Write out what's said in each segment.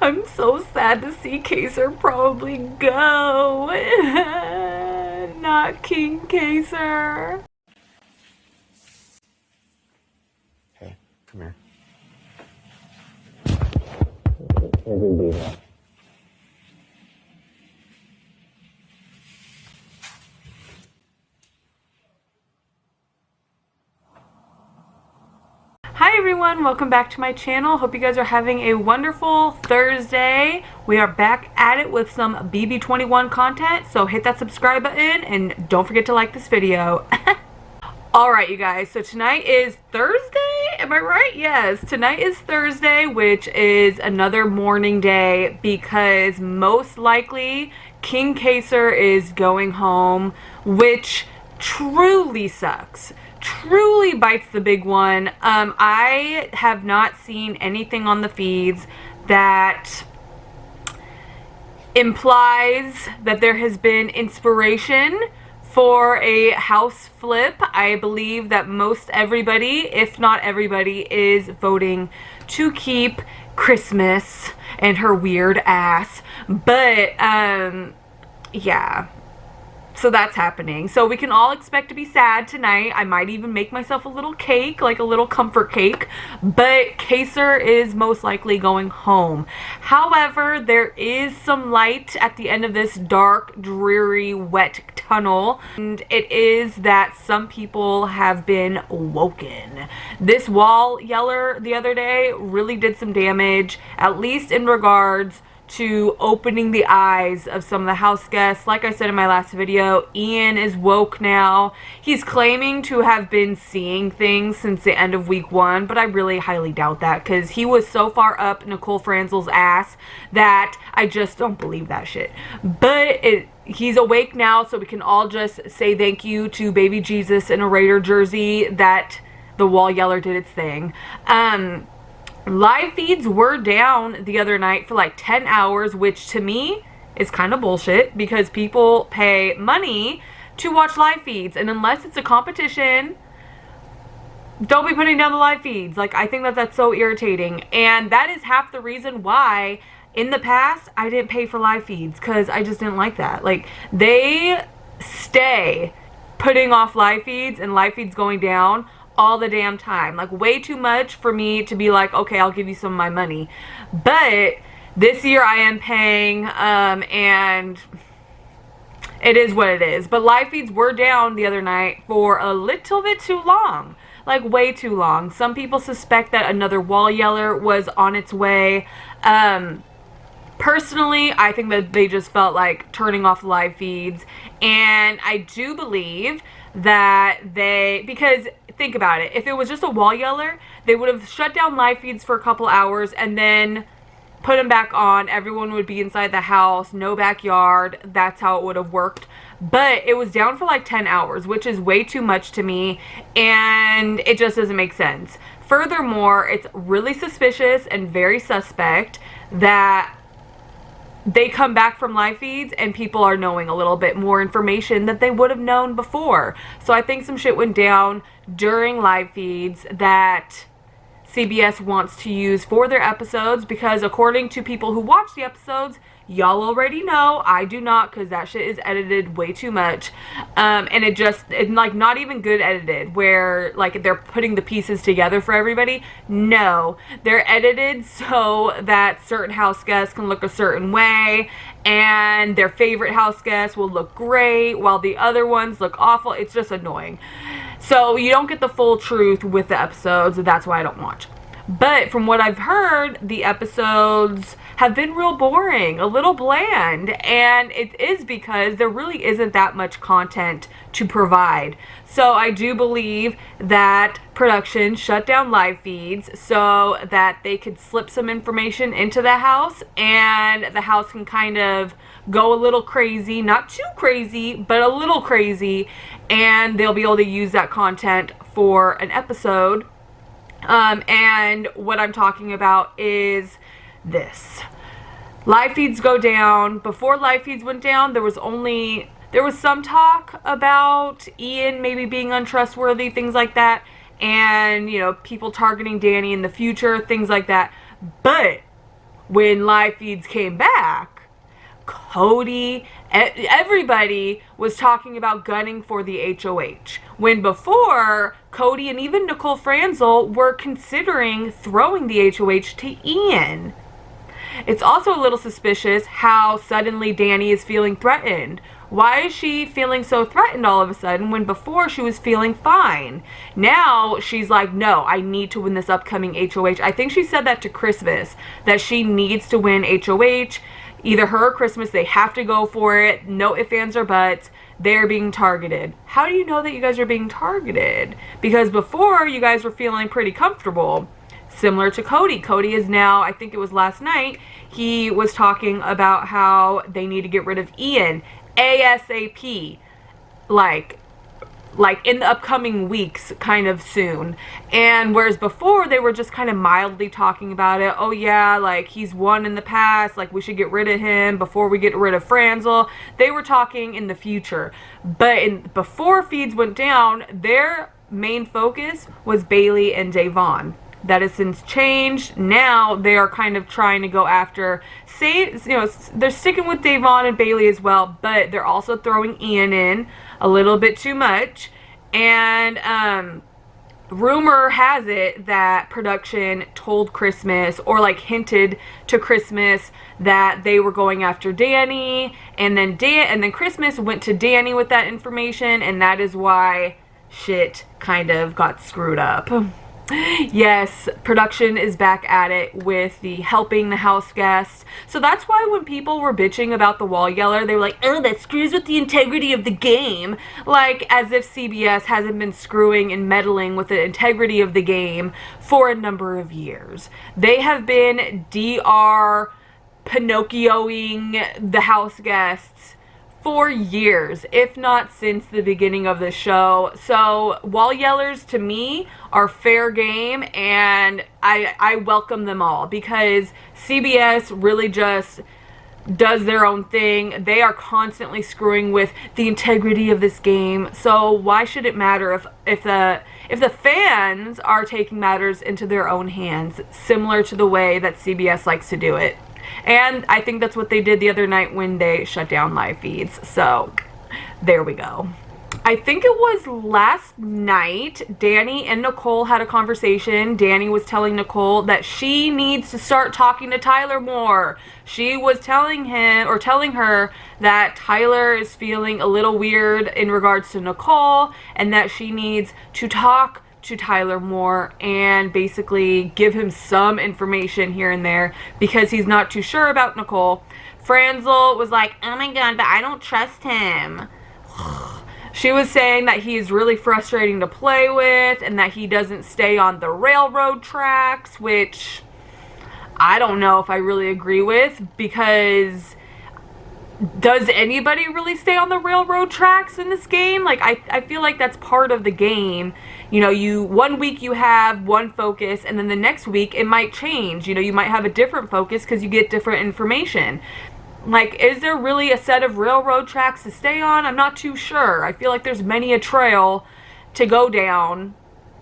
I'm so sad to see Kaser probably go. Not King Kaser. Hey, come here. Hi everyone, welcome back to my channel. Hope you guys are having a wonderful Thursday. We are back at it with some BB21 content, so hit that subscribe button and don't forget to like this video. Alright you guys, so tonight is Thursday, am I right? Yes, tonight is Thursday, which is another mourning day because most likely King Kaser is going home, which truly sucks. Truly bites the big one. I have not seen anything on the feeds that implies that there has been inspiration for a house flip. I believe that most everybody, if not everybody, is voting to keep Christmas and her weird ass. But yeah, so that's happening. So we can all expect to be sad tonight. I might even make myself a little cake, like a little comfort cake. But Kaser is most likely going home. However, there is some light at the end of this dark, dreary, wet tunnel. And it is that some people have been woken. This wall yeller the other day really did some damage, at least in regards to opening the eyes of some of the house guests. Like I said in my last video, Ian is woke now. He's claiming to have been seeing things since the end of week 1, but I really highly doubt that because he was so far up Nicole Franzel's ass that I just don't believe that shit. But he's awake now, so we can all just say thank you to baby Jesus in a Raider jersey that the wall yeller did its thing. Live feeds were down the other night for like 10 hours, which to me is kind of bullshit because people pay money to watch live feeds, and unless it's a competition, don't be putting down the live feeds. Like, I think that that's so irritating, and that is half the reason why in the past I didn't pay for live feeds, because I just didn't like that. Like, they stay putting off live feeds and live feeds going down all the damn time, like way too much for me to be like, okay, I'll give you some of my money. But this year I am paying, and it is what it is. But live feeds were down the other night for a little bit too long, like way too long. Some people suspect that another wall yeller was on its way. Personally, I think that they just felt like turning off live feeds, and I do believe that because think about it, if it was just a wall yeller, they would have shut down live feeds for a couple hours and then put them back on. Everyone would be inside the house, no backyard. That's how it would have worked. But it was down for like 10 hours, which is way too much to me, and it just doesn't make sense. Furthermore, it's really suspicious and very suspect that they come back from live feeds and people are knowing a little bit more information that they would have known before. So I think some shit went down during live feeds that CBS wants to use for their episodes, because according to people who watch the episodes, y'all already know, I do not, because that shit is edited way too much. And it's like not even good edited, where like they're putting the pieces together for everybody. No, they're edited so that certain house guests can look a certain way, and their favorite house guests will look great while the other ones look awful. It's just annoying. So you don't get the full truth with the episodes. That's why I don't watch. But from what I've heard, the episodes have been real boring, a little bland, and it is because there really isn't that much content to provide. So I do believe that production shut down live feeds so that they could slip some information into the house, and the house can kind of go a little crazy, not too crazy, but a little crazy, and they'll be able to use that content for an episode. And what I'm talking about is this. Live feeds go down. Before live feeds went down, there was some talk about Ian maybe being untrustworthy, things like that, and, you know, people targeting Dani in the future, things like that. But when live feeds came back, Cody, everybody was talking about gunning for the HOH. When before, Cody and even Nicole Franzel were considering throwing the HOH to Ian. It's also a little suspicious how suddenly Dani is feeling threatened. Why is she feeling so threatened all of a sudden when before she was feeling fine? Now she's like, no, I need to win this upcoming HOH. I think she said that to Christmas, that she needs to win HOH. Either her or Christmas, they have to go for it. No ifs, ands, or buts. They're being targeted. How do you know that you guys are being targeted? Because before, you guys were feeling pretty comfortable. Similar to Cody. Cody is now, I think it was last night, he was talking about how they need to get rid of Ian ASAP. Like in the upcoming weeks, kind of soon. And whereas before they were just kind of mildly talking about it. Oh yeah, like he's won in the past, like we should get rid of him before we get rid of Franzel. They were talking in the future. But before feeds went down, their main focus was Bailey and Davonne. That has since changed. Now they are kind of trying to go after, they're sticking with Davonne and Bailey as well, but they're also throwing Ian in a little bit too much. And rumor has it that production told Christmas, or like hinted to Christmas, that they were going after Dani, and then Christmas went to Dani with that information, and that is why shit kind of got screwed up. Yes, production is back at it with the helping the house guests. So that's why when people were bitching about the wall yeller, they were like, oh, that screws with the integrity of the game. Like, as if CBS hasn't been screwing and meddling with the integrity of the game for a number of years. They have been DR Pinocchioing the house guests for years, if not since the beginning of the show. So wall yellers to me are fair game, and I welcome them all, because CBS really just does their own thing. They are constantly screwing with the integrity of this game. So why should it matter if the fans are taking matters into their own hands, similar to the way that CBS likes to do it? And I think that's what they did the other night when they shut down live feeds. So there we go. I think it was last night, Dani and Nicole had a conversation. Dani was telling Nicole that she needs to start talking to Tyler more. She was telling her that Tyler is feeling a little weird in regards to Nicole, and that she needs to talk to Tyler more and basically give him some information here and there, because he's not too sure about Nicole. Franzel was like, oh my god, but I don't trust him. She was saying that he's really frustrating to play with, and that he doesn't stay on the railroad tracks, which I don't know if I really agree with, because does anybody really stay on the railroad tracks in this game? Like, I feel like that's part of the game. You know, one week you have one focus, and then the next week it might change. You know, you might have a different focus because you get different information. Like, is there really a set of railroad tracks to stay on? I'm not too sure. I feel like there's many a trail to go down.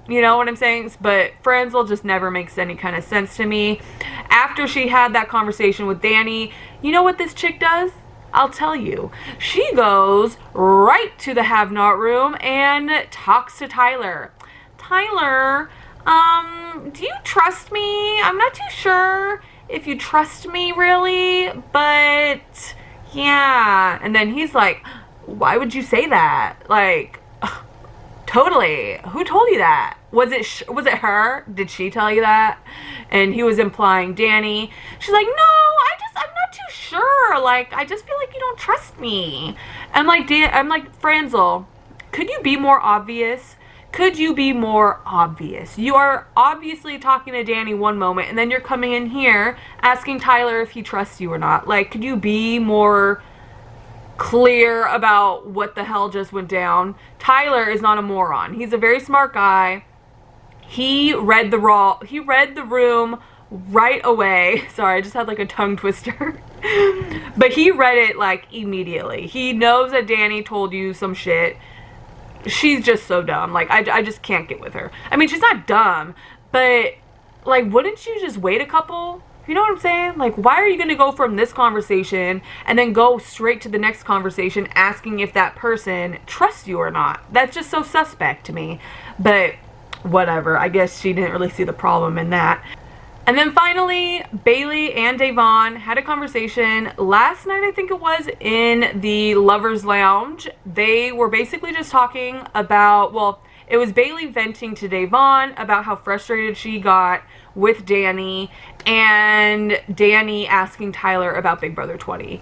You know what I'm saying? But Franzel just never makes any kind of sense to me. After she had that conversation with Dani, you know what this chick does? I'll tell you. She goes right to the have-not room and talks to Tyler. Tyler, do you trust me? I'm not too sure if you trust me, really, but yeah. And then he's like, why would you say that? Like, totally. Who told you that? Was it her? Did she tell you that? And he was implying Dani. She's like, no, I'm not too sure. Like, I just feel like you don't trust me. I'm like, Franzel, could you be more obvious? Could you be more obvious? You are obviously talking to Dani one moment, and then you're coming in here asking Tyler if he trusts you or not. Like, could you be more clear about what the hell just went down? Tyler is not a moron. He's a very smart guy. He read the room right away. Sorry, I just had like a tongue twister. But he read it like immediately. He knows that Dani told you some shit. She's just so dumb. Like, I just can't get with her. I mean, she's not dumb, but like, wouldn't you just wait a couple You know what I'm saying? Like, why are you going to go from this conversation and then go straight to the next conversation asking if that person trusts you or not? That's just so suspect to me. But whatever. I guess she didn't really see the problem in that. And then finally, Bailey and Davonne had a conversation last night, I think it was, in the Lovers Lounge. They were basically just talking about, well, it was Bailey venting to Davonne about how frustrated she got with Dani, and Dani asking Tyler about Big Brother 20.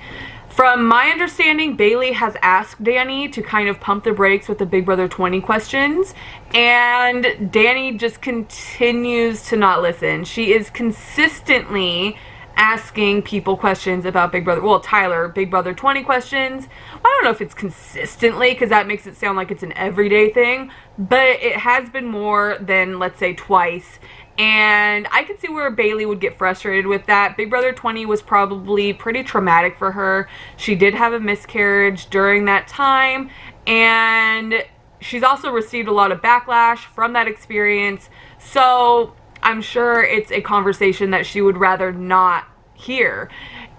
From my understanding, Bailey has asked Dani to kind of pump the brakes with the Big Brother 20 questions, and Dani just continues to not listen. She is consistently asking people questions about Big Brother, well, Tyler, Big Brother 20 questions. I don't know if it's consistently, because that makes it sound like it's an everyday thing, but it has been more than, let's say, twice. And I could see where Bailey would get frustrated with that. Big Brother 20 was probably pretty traumatic for her. She did have a miscarriage during that time, and she's also received a lot of backlash from that experience. So I'm sure it's a conversation that she would rather not hear.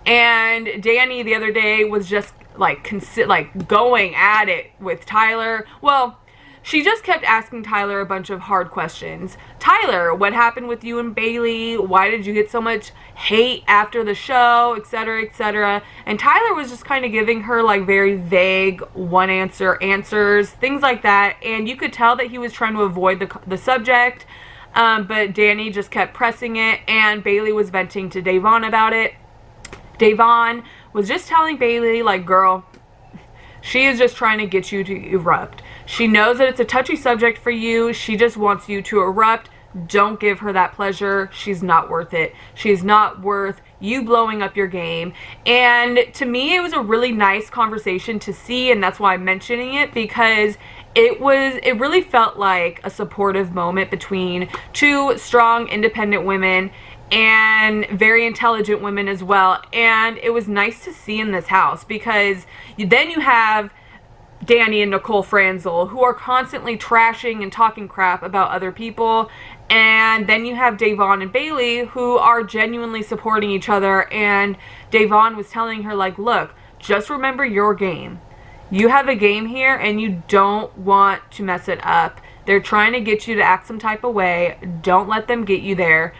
And Dani the other day was just like going at it with Tyler. Well, she just kept asking Tyler a bunch of hard questions. Tyler, what happened with you and Bailey? Why did you get so much hate after the show, etc., etc.? And Tyler was just kind of giving her like very vague one answer answers, things like that. And you could tell that he was trying to avoid the subject. But Dani just kept pressing it, and Bailey was venting to Davonne about it. Davonne was just telling Bailey, like, girl, she is just trying to get you to erupt. She knows that it's a touchy subject for you. She just wants you to erupt. Don't give her that pleasure. She's not worth it. She's not worth you blowing up your game. And to me, it was a really nice conversation to see, and that's why I'm mentioning it, because it really felt like a supportive moment between two strong, independent women, and very intelligent women as well. And it was nice to see in this house, because then you have Dani and Nicole Franzel, who are constantly trashing and talking crap about other people, and then you have Davonne and Bailey, who are genuinely supporting each other. And Davonne was telling her, like, look, just remember your game. You have a game here, and you don't want to mess it up. They're trying to get you to act some type of way. Don't let them get you there.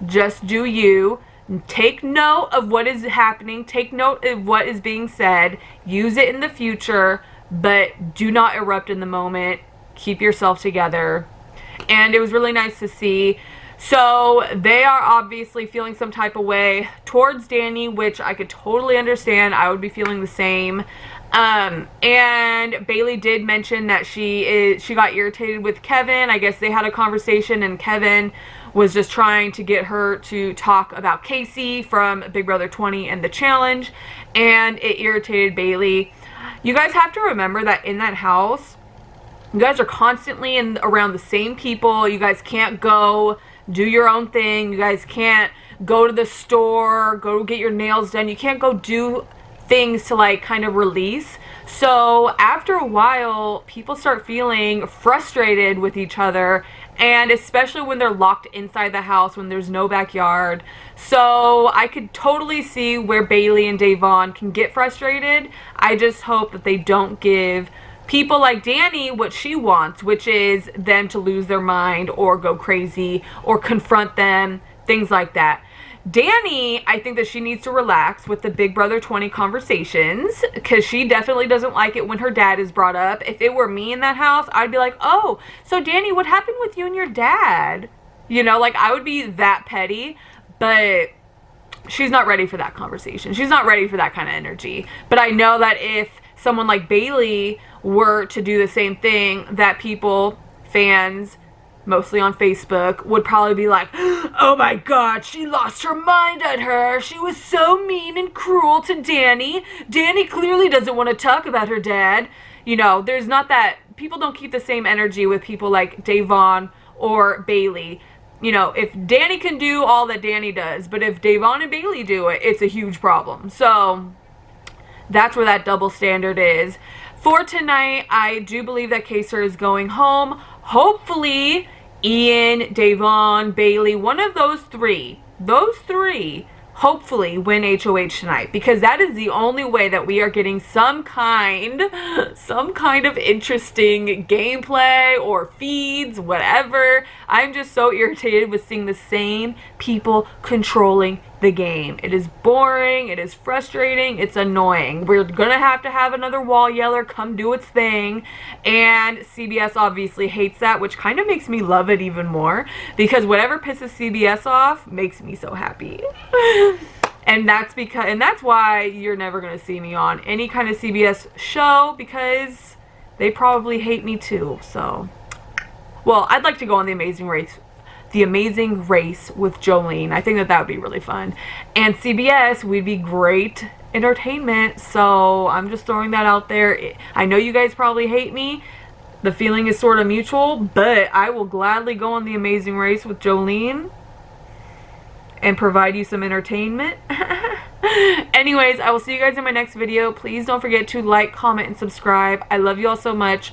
Just do you. Take note of what is happening. Take note of what is being said. Use it in the future, but do not erupt in the moment. Keep yourself together. And it was really nice to see. So they are obviously feeling some type of way towards Dani, which I could totally understand. I would be feeling the same. And Bailey did mention that she got irritated with Kevin. I guess they had a conversation, and Kevin was just trying to get her to talk about Casey from Big Brother 20 and the challenge, and it irritated Bailey. You guys have to remember that in that house, you guys are constantly around the same people. You guys can't go do your own thing. You guys can't go to the store, go get your nails done. You can't go do things to like kind of release. So after a while, people start feeling frustrated with each other, and especially when they're locked inside the house, when there's no backyard. So I could totally see where Bailey and Davonne can get frustrated. I just hope that they don't give people like Dani what she wants, which is them to lose their mind or go crazy or confront them, things like that. Dani, I think that she needs to relax with the Big Brother 20 conversations, because she definitely doesn't like it when her dad is brought up. If it were me in that house, I'd be like, oh, so Dani, what happened with you and your dad? You know, like, I would be that petty. But she's not ready for that conversation. She's not ready for that kind of energy. But I know that if someone like Bailey were to do the same thing, that people, fans, mostly on Facebook, would probably be like, oh my god, she lost her mind at her. She was so mean and cruel to Dani. Dani clearly doesn't want to talk about her dad. You know, there's not that, people don't keep the same energy with people like Davonne or Bailey. You know, if Dani can do all that Dani does, but if Davonne and Bailey do it, it's a huge problem. So that's where that double standard is. For tonight, I do believe that Kaysar is going home. Hopefully, Ian, Davonne, Bailey, one of those three those three hopefully win HOH tonight, because that is the only way that we are getting some kind of interesting gameplay or feeds, whatever. I'm just so irritated with seeing the same people controlling the game. It is boring, it is frustrating, it's annoying. We're gonna have to have another wall yeller come do its thing, and CBS obviously hates that, which kind of makes me love it even more, because whatever pisses CBS off makes me so happy. And that's why you're never gonna see me on any kind of CBS show, because they probably hate me too. So, well, I'd like to go on The Amazing Race with Jolene. I think that would be really fun. And CBS would be great entertainment. So I'm just throwing that out there. I know you guys probably hate me. The feeling is sort of mutual, but I will gladly go on The Amazing Race with Jolene and provide you some entertainment. Anyways, I will see you guys in my next video. Please don't forget to like, comment, and subscribe. I love you all so much.